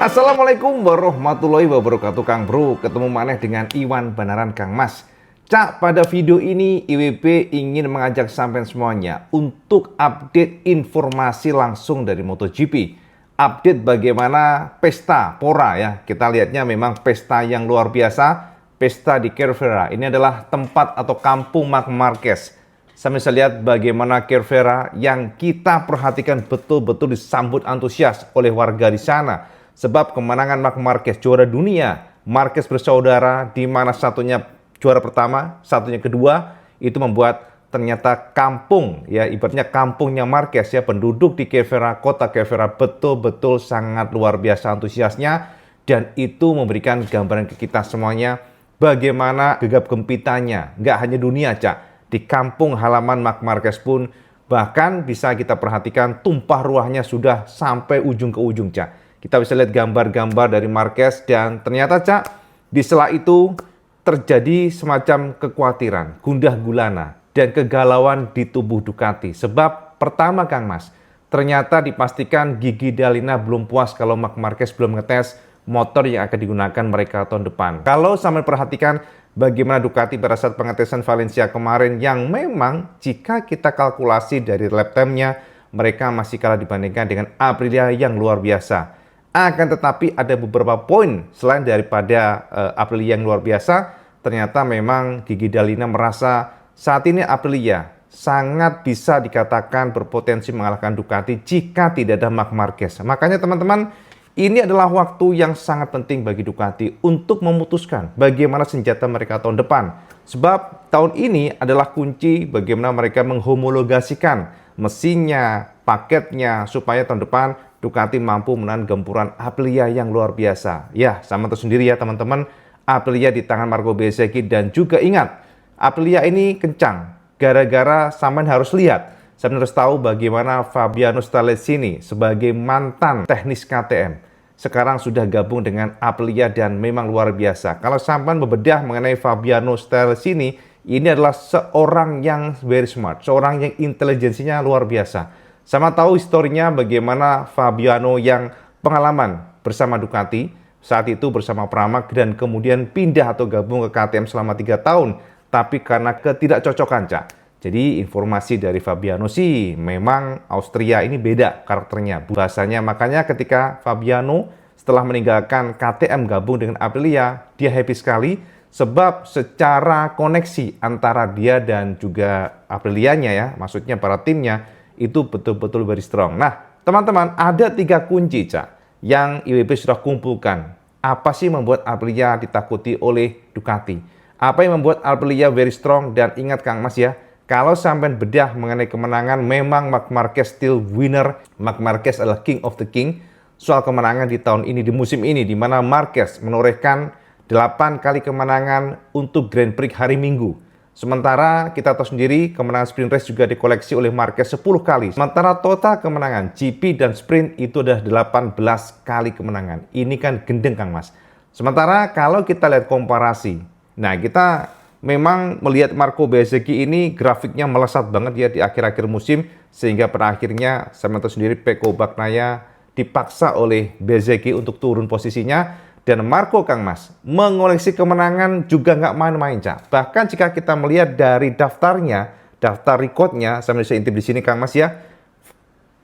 Assalamualaikum warahmatullahi wabarakatuh Kang Bro. Ketemu maneh dengan Iwan Banaran Kang Mas. Cak, pada video ini IWB ingin mengajak sampean semuanya untuk update informasi langsung dari MotoGP. Update bagaimana pesta Pora ya. Kita lihatnya memang pesta yang luar biasa. Pesta di Cervera. Ini adalah tempat atau kampung Marc Marquez. Saya bisa lihat bagaimana Cervera yang kita perhatikan betul-betul disambut antusias oleh warga di sana. Sebab kemenangan Marc Marquez juara dunia, Marquez bersaudara, di mana satunya juara pertama, satunya kedua, itu membuat ternyata kampung, ya ibaratnya kampungnya Marquez ya, penduduk di Cervera, kota Cervera betul-betul sangat luar biasa antusiasnya, dan itu memberikan gambaran ke kita semuanya bagaimana gegap gempitanya, nggak hanya dunia Cak, di kampung halaman Marc Marquez pun bahkan bisa kita perhatikan tumpah ruahnya sudah sampai ujung ke ujung Cak. Kita bisa lihat gambar-gambar dari Marquez dan ternyata Cak, di sela itu terjadi semacam kekhawatiran, gundah gulana, dan kegalauan di tubuh Ducati. Sebab pertama Kang Mas, ternyata dipastikan Gigi D'Alina belum puas kalau Marc Marquez belum ngetes motor yang akan digunakan mereka tahun depan. Kalau sampai perhatikan bagaimana Ducati pada saat pengetesan Valencia kemarin yang memang jika kita kalkulasi dari lap time-nya, mereka masih kalah dibandingkan dengan Aprilia yang luar biasa. Akan tetapi ada beberapa poin selain daripada Aprilia yang luar biasa, ternyata memang Gigi D'Alina merasa saat ini Aprilia sangat bisa dikatakan berpotensi mengalahkan Ducati jika tidak ada Marc Marquez. Makanya teman-teman, ini adalah waktu yang sangat penting bagi Ducati untuk memutuskan bagaimana senjata mereka tahun depan. Sebab tahun ini adalah kunci bagaimana mereka menghomologasikan mesinnya, paketnya, supaya tahun depan Ducati mampu menahan gempuran Aprilia yang luar biasa. Ya, sama itu sendiri ya teman-teman. Aprilia di tangan Marco Bezzecchi, dan juga ingat, Aprilia ini kencang. Gara-gara sampean harus lihat, sampean harus tahu bagaimana Fabiano Stallesini sebagai mantan teknis KTM sekarang sudah gabung dengan Aprilia dan memang luar biasa. Kalau sampean membedah mengenai Fabiano Stallesini, ini adalah seorang yang very smart, seorang yang intelijensinya luar biasa. Sama tahu historinya bagaimana Fabiano yang pengalaman bersama Ducati, saat itu bersama Pramac, dan kemudian pindah atau gabung ke KTM selama 3 tahun. Tapi karena ketidakcocokan Cak. Jadi informasi dari Fabiano sih memang Austria ini beda karakternya, bahasanya. Makanya ketika Fabiano setelah meninggalkan KTM gabung dengan Aprilia, dia happy sekali. Sebab secara koneksi antara dia dan juga Aprilianya ya, maksudnya para timnya, itu betul-betul very strong. Nah, teman-teman, ada 3 kunci Cak yang IWB sudah kumpulkan. Apa sih membuat Aprilia ditakuti oleh Ducati? Apa yang membuat Aprilia very strong? Dan ingat Kang Mas ya, kalau sampai bedah mengenai kemenangan, memang Marc Marquez still winner. Marc Marquez adalah king of the king. Soal kemenangan di tahun ini, di musim ini, di mana Marquez menorehkan 8 kali kemenangan untuk Grand Prix hari Minggu. Sementara kita tahu sendiri kemenangan sprint race juga dikoleksi oleh Marquez 10 kali. Sementara total kemenangan GP dan sprint itu adalah 18 kali kemenangan. Ini kan gendeng Kang Mas. Sementara kalau kita lihat komparasi, nah kita memang melihat Marco Bezzecchi ini grafiknya melesat banget ya di akhir-akhir musim. Sehingga pada akhirnya saya tahu sendiri Pecco Bagnaia dipaksa oleh Bezzecchi untuk turun posisinya. Dan Marco Kang Mas mengoleksi kemenangan juga nggak main-main Cak. Bahkan jika kita melihat dari daftarnya, daftar recordnya, saya bisa intip di sini Kang Mas ya.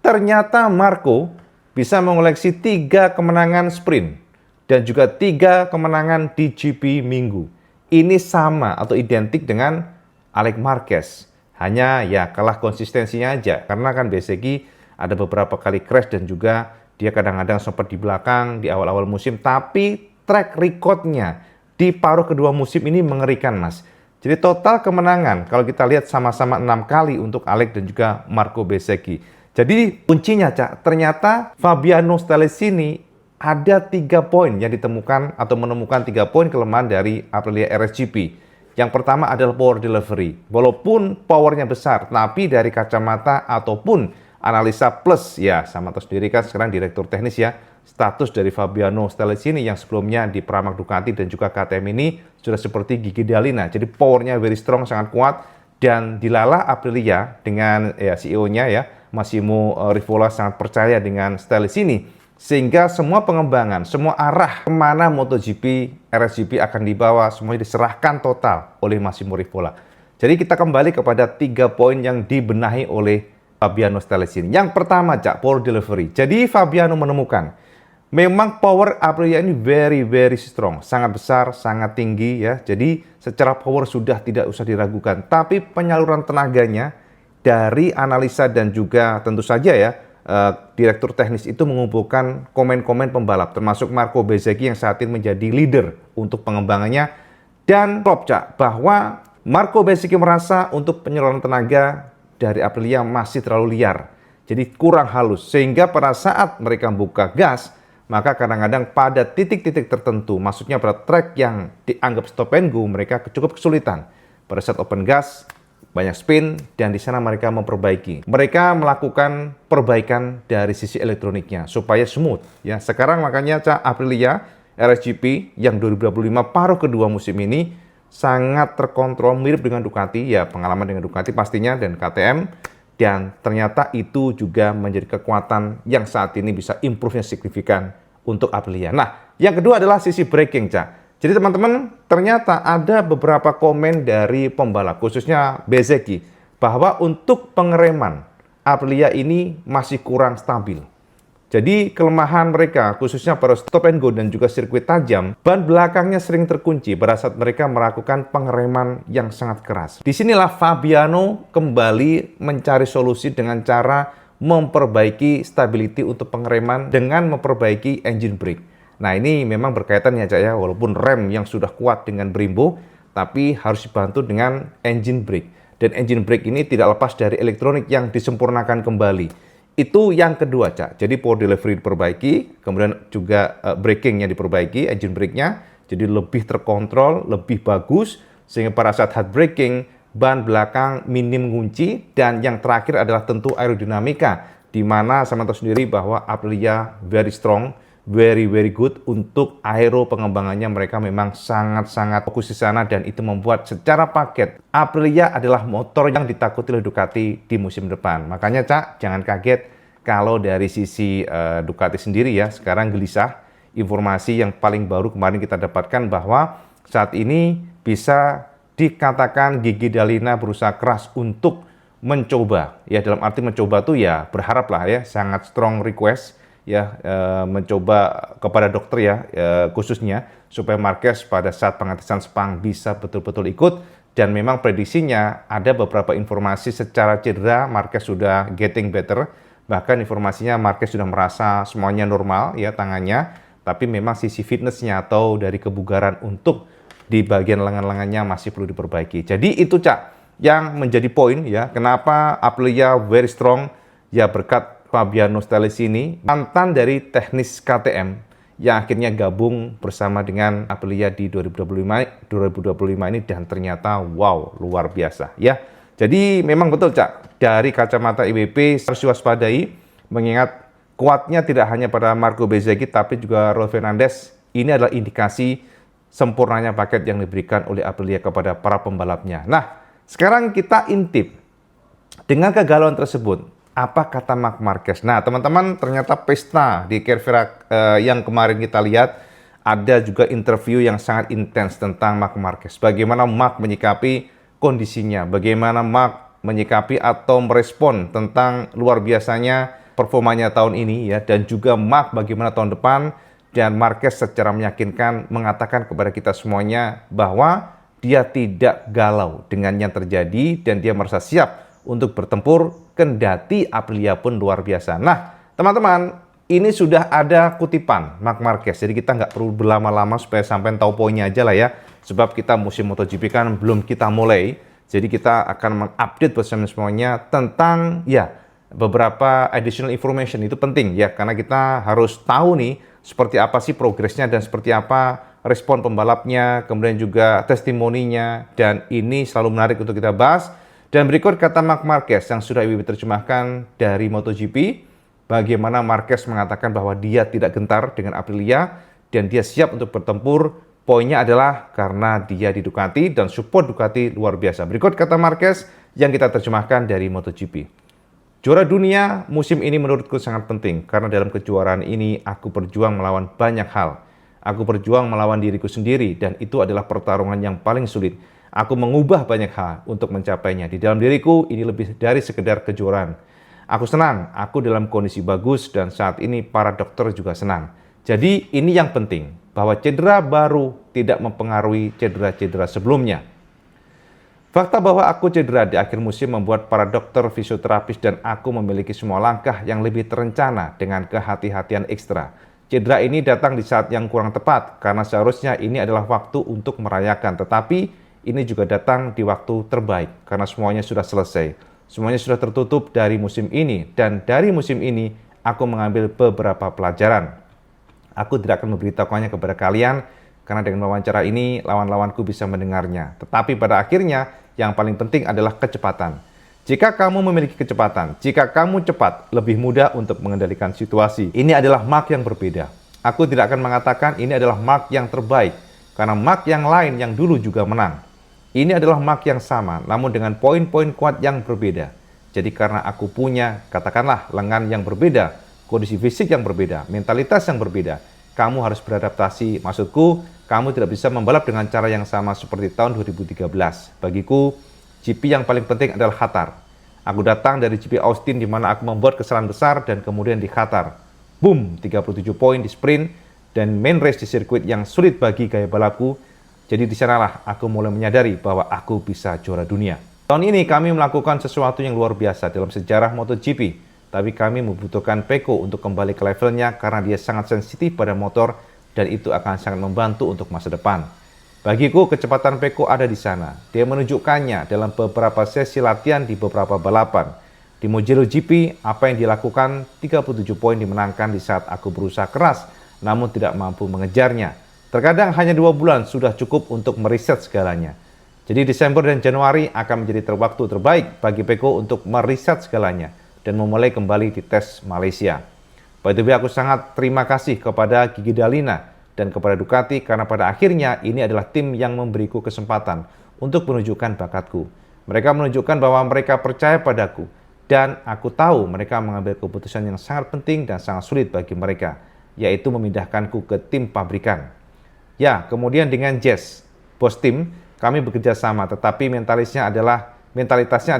Ternyata Marco bisa mengoleksi 3 kemenangan sprint dan juga 3 kemenangan di GP Minggu. Ini sama atau identik dengan Alex Marquez. Hanya ya kalah konsistensinya aja, karena kan Bezzecchi ada beberapa kali crash dan juga dia kadang-kadang sempat di belakang di awal-awal musim, tapi track recordnya di paruh kedua musim ini mengerikan Mas. Jadi total kemenangan kalau kita lihat sama-sama 6 kali untuk Alex dan juga Marco Bezzecchi. Jadi kuncinya Cak, ternyata Fabiano Stallesini ada 3 poin yang ditemukan atau menemukan 3 poin kelemahan dari Aprilia RSGP. Yang pertama adalah power delivery. Walaupun powernya besar, tapi dari kacamata ataupun analisa plus ya, sama tahu sendiri kan sekarang direktur teknis ya, status dari Fabiano Stallesini yang sebelumnya di Pramac Ducati dan juga KTM ini sudah seperti Gigi D'Alina. Jadi powernya very strong, sangat kuat, dan dilalah Aprilia dengan ya CEO-nya ya Massimo Rivola sangat percaya dengan Stallesini. Sehingga semua pengembangan, semua arah kemana MotoGP, RSGP akan dibawa, semuanya diserahkan total oleh Massimo Rivola. Jadi kita kembali kepada 3 poin yang dibenahi oleh Fabiano Stallesini. Yang pertama, Cak, power delivery. Jadi Fabiano menemukan memang power Aprilia ini very strong, sangat besar, sangat tinggi ya. Jadi secara power sudah tidak usah diragukan. Tapi penyaluran tenaganya dari analisa dan juga tentu saja ya direktur teknis itu mengumpulkan komen-komen pembalap, termasuk Marco Bezzecchi yang saat ini menjadi leader untuk pengembangannya. Dan klop, Cak, bahwa Marco Bezzecchi merasa untuk penyaluran tenaga dari Aprilia masih terlalu liar, jadi kurang halus, sehingga pada saat mereka buka gas, maka kadang-kadang pada titik-titik tertentu, maksudnya pada track yang dianggap stop and go, mereka cukup kesulitan. Pada saat open gas, banyak spin, dan di sana mereka memperbaiki. Mereka melakukan perbaikan dari sisi elektroniknya supaya smooth. Ya, sekarang makanya Cak, Aprilia RSGP yang 2025 paruh kedua musim ini sangat terkontrol, mirip dengan Ducati, ya pengalaman dengan Ducati pastinya, dan KTM, dan ternyata itu juga menjadi kekuatan yang saat ini bisa improve-nya signifikan untuk Aprilia. Nah, yang kedua adalah sisi braking, Cak. Jadi teman-teman, ternyata ada beberapa komen dari pembalap, khususnya Bezzecchi, bahwa untuk pengereman Aprilia ini masih kurang stabil. Jadi kelemahan mereka, khususnya pada stop and go dan juga sirkuit tajam, ban belakangnya sering terkunci pada saat mereka melakukan pengereman yang sangat keras. Disinilah Fabiano kembali mencari solusi dengan cara memperbaiki stability untuk pengereman dengan memperbaiki engine brake. Nah, ini memang berkaitan ya, Cak, ya, walaupun rem yang sudah kuat dengan Brembo, tapi harus dibantu dengan engine brake. Dan engine brake ini tidak lepas dari elektronik yang disempurnakan kembali. Itu yang kedua, Cak. Jadi power delivery diperbaiki, kemudian juga brakingnya diperbaiki, engine brake-nya jadi lebih terkontrol, lebih bagus, sehingga pada saat hard braking, ban belakang minim ngunci, dan yang terakhir adalah tentu aerodinamika, di mana sama tahu sendiri bahwa Aprilia very strong, very good untuk aero pengembangannya. Mereka memang sangat fokus di sana, dan itu membuat secara paket Aprilia adalah motor yang ditakuti oleh Ducati di musim depan. Makanya, Cak, jangan kaget kalau dari sisi Ducati sendiri ya sekarang gelisah. Informasi yang paling baru kemarin kita dapatkan bahwa saat ini bisa dikatakan Gigi Dall'Igna berusaha keras untuk mencoba, ya dalam arti mencoba tuh ya berharap lah ya, sangat strong request ya, mencoba kepada dokter ya, khususnya supaya Marquez pada saat pengetesan Sepang bisa betul-betul ikut. Dan memang prediksinya ada beberapa informasi secara cedera Marquez sudah getting better, bahkan informasinya Marquez sudah merasa semuanya normal ya tangannya, tapi memang sisi fitnessnya atau dari kebugaran untuk di bagian lengan-lengannya masih perlu diperbaiki. Jadi itu, Cak, yang menjadi poin ya kenapa Aprilia very strong ya berkat Fabiano Stallesini, mantan dari teknis KTM yang akhirnya gabung bersama dengan Aprilia di 2025 ini, dan ternyata wow, luar biasa ya. Jadi memang betul, Cak, dari kacamata IWP harus diwaspadai, mengingat kuatnya tidak hanya pada Marco Bezzecchi tapi juga Raul Fernandez. Ini adalah indikasi sempurnanya paket yang diberikan oleh Aprilia kepada para pembalapnya. Nah, sekarang kita intip dengan kegalauan tersebut, apa kata Marc Marquez? Nah, teman-teman, ternyata pesta di Cervera yang kemarin kita lihat, ada juga interview yang sangat intens tentang Marc Marquez. Bagaimana Marc menyikapi kondisinya, bagaimana Marc menyikapi atau merespon tentang luar biasanya performanya tahun ini ya, dan juga Marc bagaimana tahun depan. Dan Marquez secara meyakinkan mengatakan kepada kita semuanya bahwa dia tidak galau dengan yang terjadi dan dia merasa siap untuk bertempur kendati Aprilia pun luar biasa. Nah, teman-teman, ini sudah ada kutipan Marc Marquez, jadi kita nggak perlu berlama-lama supaya sampai tahu poinnya aja lah ya. Sebab kita musim MotoGP kan belum kita mulai, jadi kita akan mengupdate bersama semuanya tentang ya beberapa additional information. Itu penting ya, karena kita harus tahu nih seperti apa sih progresnya dan seperti apa respon pembalapnya, kemudian juga testimoninya, dan ini selalu menarik untuk kita bahas. Dan berikut kata Marc Marquez yang sudah IWB terjemahkan dari MotoGP, bagaimana Marquez mengatakan bahwa dia tidak gentar dengan Aprilia dan dia siap untuk bertempur. Poinnya adalah karena dia di Ducati dan support Ducati luar biasa. Berikut kata Marquez yang kita terjemahkan dari MotoGP. Juara dunia musim ini menurutku sangat penting karena dalam kejuaraan ini aku berjuang melawan banyak hal. Aku berjuang melawan diriku sendiri dan itu adalah pertarungan yang paling sulit. Aku mengubah banyak hal untuk mencapainya. Di dalam diriku ini lebih dari sekedar kejuaraan. Aku senang, aku dalam kondisi bagus dan saat ini para dokter juga senang. Jadi ini yang penting, bahwa cedera baru tidak mempengaruhi cedera-cedera sebelumnya. Fakta bahwa aku cedera di akhir musim membuat para dokter, fisioterapis, dan aku memiliki semua langkah yang lebih terencana dengan kehati-hatian ekstra. Cedera ini datang di saat yang kurang tepat, karena seharusnya ini adalah waktu untuk merayakan. Tetapi ini juga datang di waktu terbaik, karena semuanya sudah selesai. Semuanya sudah tertutup dari musim ini, dan dari musim ini aku mengambil beberapa pelajaran. Aku tidak akan memberitahukannya kepada kalian, karena dengan wawancara ini lawan-lawanku bisa mendengarnya. Tetapi pada akhirnya yang paling penting adalah kecepatan. Jika kamu memiliki kecepatan, jika kamu cepat, lebih mudah untuk mengendalikan situasi. Ini adalah mark yang berbeda. Aku tidak akan mengatakan ini adalah mark yang terbaik, karena mark yang lain yang dulu juga menang. Ini adalah mark yang sama, namun dengan poin-poin kuat yang berbeda. Jadi karena aku punya, katakanlah, lengan yang berbeda, kondisi fisik yang berbeda, mentalitas yang berbeda, kamu harus beradaptasi. Maksudku, kamu tidak bisa membalap dengan cara yang sama seperti tahun 2013. Bagiku, GP yang paling penting adalah Qatar. Aku datang dari GP Austin di mana aku membuat kesalahan besar dan kemudian di Qatar. Boom, 37 poin di sprint dan main race di sirkuit yang sulit bagi gaya balapku. Jadi di sanalah aku mulai menyadari bahwa aku bisa juara dunia. Tahun ini kami melakukan sesuatu yang luar biasa dalam sejarah MotoGP. Tapi kami membutuhkan Pecco untuk kembali ke levelnya karena dia sangat sensitif pada motor dan itu akan sangat membantu untuk masa depan. Bagiku, kecepatan Pecco ada di sana. Dia menunjukkannya dalam beberapa sesi latihan di beberapa balapan. Di Mugello GP, apa yang dilakukan 37 poin dimenangkan di saat aku berusaha keras namun tidak mampu mengejarnya. Terkadang hanya 2 bulan sudah cukup untuk meriset segalanya. Jadi Desember dan Januari akan menjadi waktu terbaik bagi Pecco untuk meriset segalanya dan memulai kembali di tes Malaysia. By the way, aku sangat terima kasih kepada Gigi Dalina dan kepada Ducati karena pada akhirnya ini adalah tim yang memberiku kesempatan untuk menunjukkan bakatku. Mereka menunjukkan bahwa mereka percaya padaku dan aku tahu mereka mengambil keputusan yang sangat penting dan sangat sulit bagi mereka, yaitu memindahkanku ke tim pabrikan. Ya, kemudian dengan Jess, bos tim, kami bekerja sama, tetapi mentalitasnya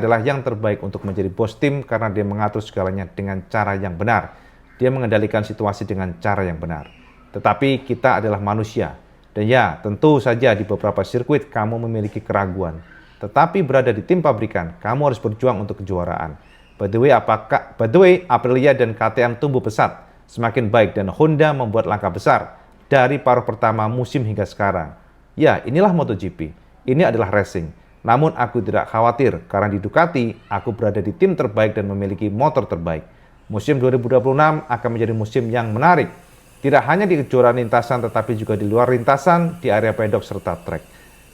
adalah yang terbaik untuk menjadi bos tim karena dia mengatur segalanya dengan cara yang benar. Dia mengendalikan situasi dengan cara yang benar. Tetapi kita adalah manusia. Dan ya, tentu saja di beberapa sirkuit kamu memiliki keraguan. Tetapi berada di tim pabrikan, kamu harus berjuang untuk kejuaraan. By the way, Aprilia dan KTM tumbuh pesat, semakin baik dan Honda membuat langkah besar dari paruh pertama musim hingga sekarang. Ya, inilah MotoGP. Ini adalah racing. Namun aku tidak khawatir karena di Ducati aku berada di tim terbaik dan memiliki motor terbaik. Musim 2026 akan menjadi musim yang menarik. Tidak hanya di kejuaraan lintasan tetapi juga di luar lintasan, di area pedok serta trek.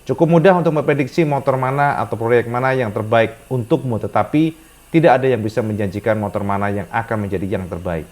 Cukup mudah untuk memprediksi motor mana atau proyek mana yang terbaik untukmu, tetapi tidak ada yang bisa menjanjikan motor mana yang akan menjadi yang terbaik.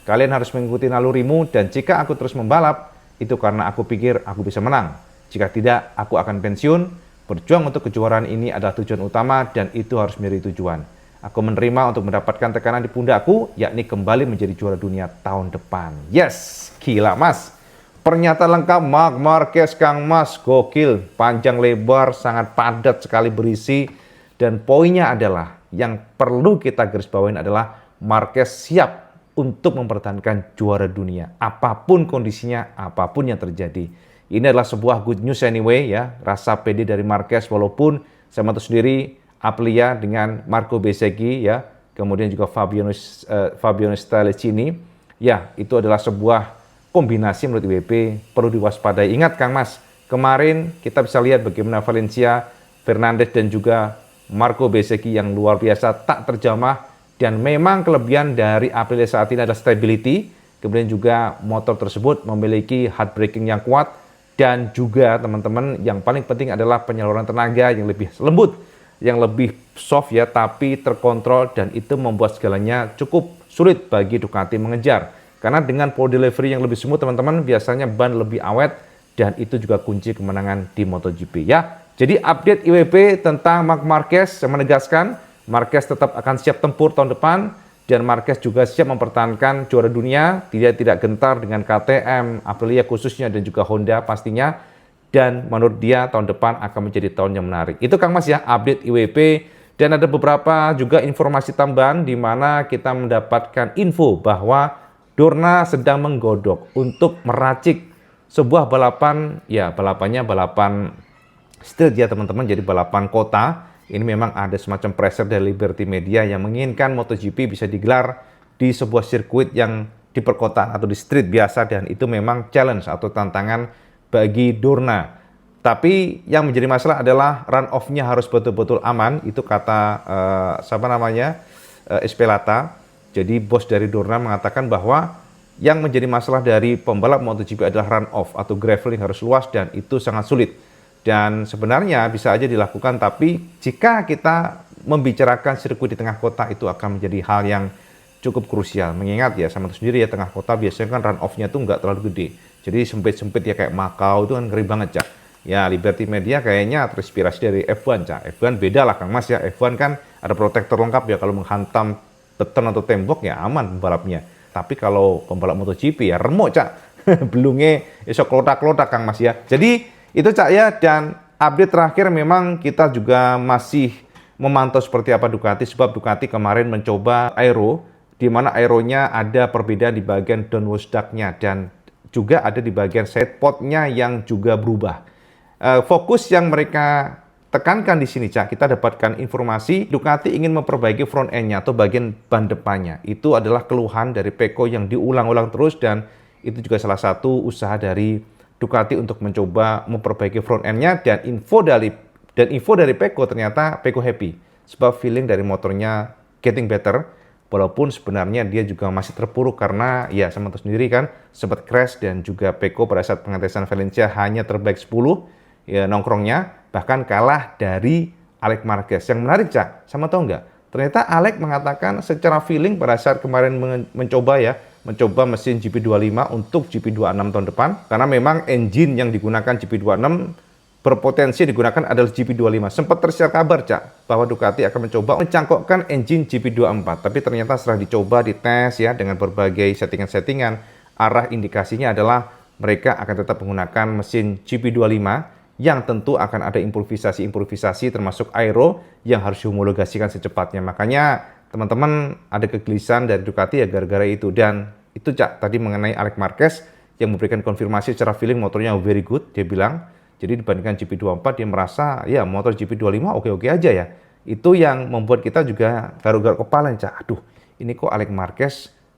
Kalian harus mengikuti nalurimu dan jika aku terus membalap, itu karena aku pikir aku bisa menang. Jika tidak, aku akan pensiun. Berjuang untuk kejuaraan ini adalah tujuan utama dan itu harus menjadi tujuan. Aku menerima untuk mendapatkan tekanan di pundakku, yakni kembali menjadi juara dunia tahun depan. Yes, gila mas. Pernyataan lengkap Marc Marquez, Kang Mas, gokil. Panjang lebar, sangat padat sekali berisi. Dan poinnya adalah, yang perlu kita garis bawain adalah Marquez siap untuk mempertahankan juara dunia. Apapun kondisinya, apapun yang terjadi. Ini adalah sebuah good news anyway ya. Rasa pede dari Marquez walaupun saya tahu sendiri Aprilia dengan Marco Bezzecchi ya. Kemudian juga Fabiano Stallacini. Ya, itu adalah sebuah kombinasi menurut IWP perlu diwaspadai. Ingat Kang Mas, kemarin kita bisa lihat bagaimana Valencia, Fernandez dan juga Marco Bezzecchi yang luar biasa tak terjamah. Dan memang kelebihan dari Aprilia saat ini adalah stability. Kemudian juga motor tersebut memiliki hard braking yang kuat. Dan juga teman-teman yang paling penting adalah penyaluran tenaga yang lebih lembut. Yang lebih soft ya, tapi terkontrol. Dan itu membuat segalanya cukup sulit bagi Ducati mengejar. Karena dengan power delivery yang lebih smooth teman-teman, biasanya ban lebih awet. Dan itu juga kunci kemenangan di MotoGP ya. Jadi update IWP tentang Marc Marquez yang menegaskan Marquez tetap akan siap tempur tahun depan, dan Marquez juga siap mempertahankan juara dunia. Dia tidak gentar dengan KTM, Aprilia khususnya, dan juga Honda pastinya. Dan menurut dia tahun depan akan menjadi tahun yang menarik. Itu Kang Mas ya, update IWP. Dan ada beberapa juga informasi tambahan di mana kita mendapatkan info bahwa Dorna sedang menggodok untuk meracik sebuah balapan, ya balapannya balapan street ya teman-teman, jadi balapan kota. Ini memang ada semacam pressure dari Liberty Media yang menginginkan MotoGP bisa digelar di sebuah sirkuit yang di perkotaan atau di street biasa, dan itu memang challenge atau tantangan bagi Dorna. Tapi yang menjadi masalah adalah run off-nya harus betul-betul aman, itu kata Espelata. Jadi bos dari Dorna mengatakan bahwa yang menjadi masalah dari pembalap MotoGP adalah run off atau graveling harus luas, dan itu sangat sulit. Dan sebenarnya bisa aja dilakukan, tapi jika kita membicarakan sirkuit di tengah kota itu akan menjadi hal yang cukup krusial. Mengingat ya sama itu sendiri ya, tengah kota biasanya kan run off-nya tuh nggak terlalu gede. Jadi sempit-sempit ya, kayak Macau itu kan ngeri banget Cak. Ya Liberty Media kayaknya terinspirasi dari F1 Cak. F1 beda lah Kang Mas ya. F1 kan ada protektor lengkap ya, kalau menghantam beton atau tembok ya aman pembalapnya. Tapi kalau pembalap MotoGP ya remuk Cak. Belungnya esok klotak-klotak Kang Mas ya. Jadi itu Cak ya, dan update terakhir memang kita juga masih memantau seperti apa Ducati, sebab Ducati kemarin mencoba aero, di mana aeronya ada perbedaan di bagian downwash duct-nya, dan juga ada di bagian side pod-nya yang juga berubah. Fokus yang mereka tekankan di sini Cak, kita dapatkan informasi Ducati ingin memperbaiki front end-nya atau bagian ban depannya. Itu adalah keluhan dari Pecco yang diulang-ulang terus, dan itu juga salah satu usaha dari Ducati untuk mencoba memperbaiki front end-nya. Dan info dari Pecco, ternyata Pecco happy sebab feeling dari motornya getting better, walaupun sebenarnya dia juga masih terpuruk karena ya sama itu sendiri kan sempat crash, dan juga Pecco pada saat pengetesan Valencia hanya terbaik 10 ya nongkrongnya, bahkan kalah dari Alex Marquez. Yang menarik Cak, sama tau nggak? Ternyata Alex mengatakan secara feeling pada saat kemarin mencoba mesin GP25 untuk GP26 tahun depan, karena memang engine yang digunakan GP26 berpotensi digunakan adalah GP25. Sempat tersiar kabar Cak bahwa Ducati akan mencoba mencangkokkan engine GP24, tapi ternyata setelah dicoba dites ya dengan berbagai settingan-settingan, arah indikasinya adalah mereka akan tetap menggunakan mesin GP25 yang tentu akan ada improvisasi termasuk aero yang harus dihomologasikan secepatnya. Makanya teman-teman ada kegelisahan dari Ducati ya gara-gara itu. Dan itu Cak tadi mengenai Alex Marquez yang memberikan konfirmasi secara feeling motornya very good, dia bilang. Jadi dibandingkan GP24 dia merasa ya motor GP25 oke-oke aja ya. Itu yang membuat kita juga garuk-garuk kepala Cak. Aduh, ini kok Alex Marquez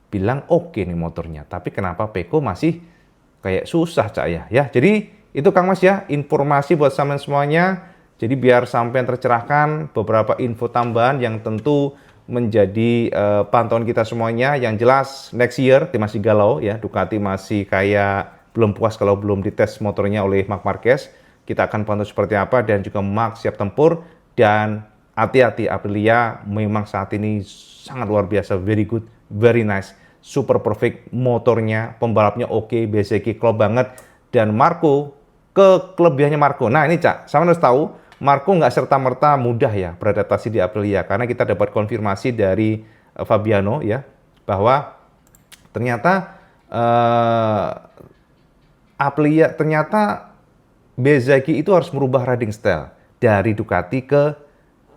bilang oke nih motornya, tapi kenapa Pecco masih kayak susah Cak ya. Ya, jadi itu Kang Mas ya, informasi buat sampean semuanya. Jadi biar sampean tercerahkan, beberapa info tambahan yang tentu menjadi pantauan kita semuanya. Yang jelas next year masih galau ya, Ducati masih kayak belum puas kalau belum dites motornya oleh Marc Marquez. Kita akan pantau seperti apa, dan juga Marc siap tempur. Dan hati-hati, Aprilia memang saat ini sangat luar biasa, very good, very nice, super perfect motornya, pembalapnya oke, BCK klop banget. Dan Marco, kelebihannya Marco, nah ini Cak, sama harus tahu Marco nggak serta-merta mudah ya beradaptasi di Aprilia, karena kita dapat konfirmasi dari Fabiano ya bahwa ternyata Aprilia, ternyata Bezzecchi itu harus merubah riding style dari Ducati ke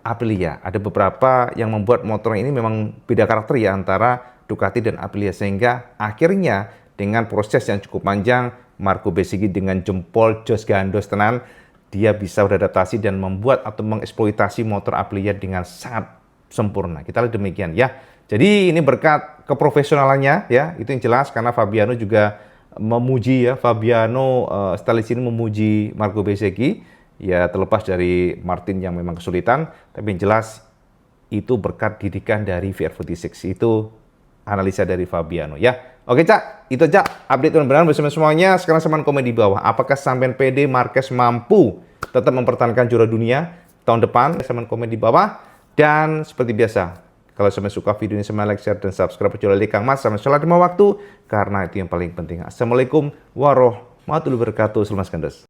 Aprilia. Ada beberapa yang membuat motor ini memang beda karakter ya antara Ducati dan Aprilia, sehingga akhirnya dengan proses yang cukup panjang, Marco Bezzecchi dengan jempol jos gandos tenan, dia bisa beradaptasi dan membuat atau mengeksploitasi motor Aprilia dengan sangat sempurna. Kita lihat demikian ya. Jadi ini berkat keprofesionalannya ya, itu yang jelas, karena Fabiano juga memuji ya, Fabiano stylist ini memuji Marco Bezzecchi ya, terlepas dari Martin yang memang kesulitan, tapi yang jelas itu berkat didikan dari VR46. Itu analisa dari Fabiano ya. Oke Cak, itu Cak update benar-benar bersama semuanya. Sekarang sampean komen di bawah, apakah sampean PD Marquez mampu tetap mempertahankan juara dunia tahun depan? Sampean komen di bawah. Dan seperti biasa, kalau sampean suka video ini, sampean like, share, dan subscribe channel Kang Mas. Sampean sholat 5 waktu, karena itu yang paling penting. Assalamualaikum warahmatullahi wabarakatuh. Selamat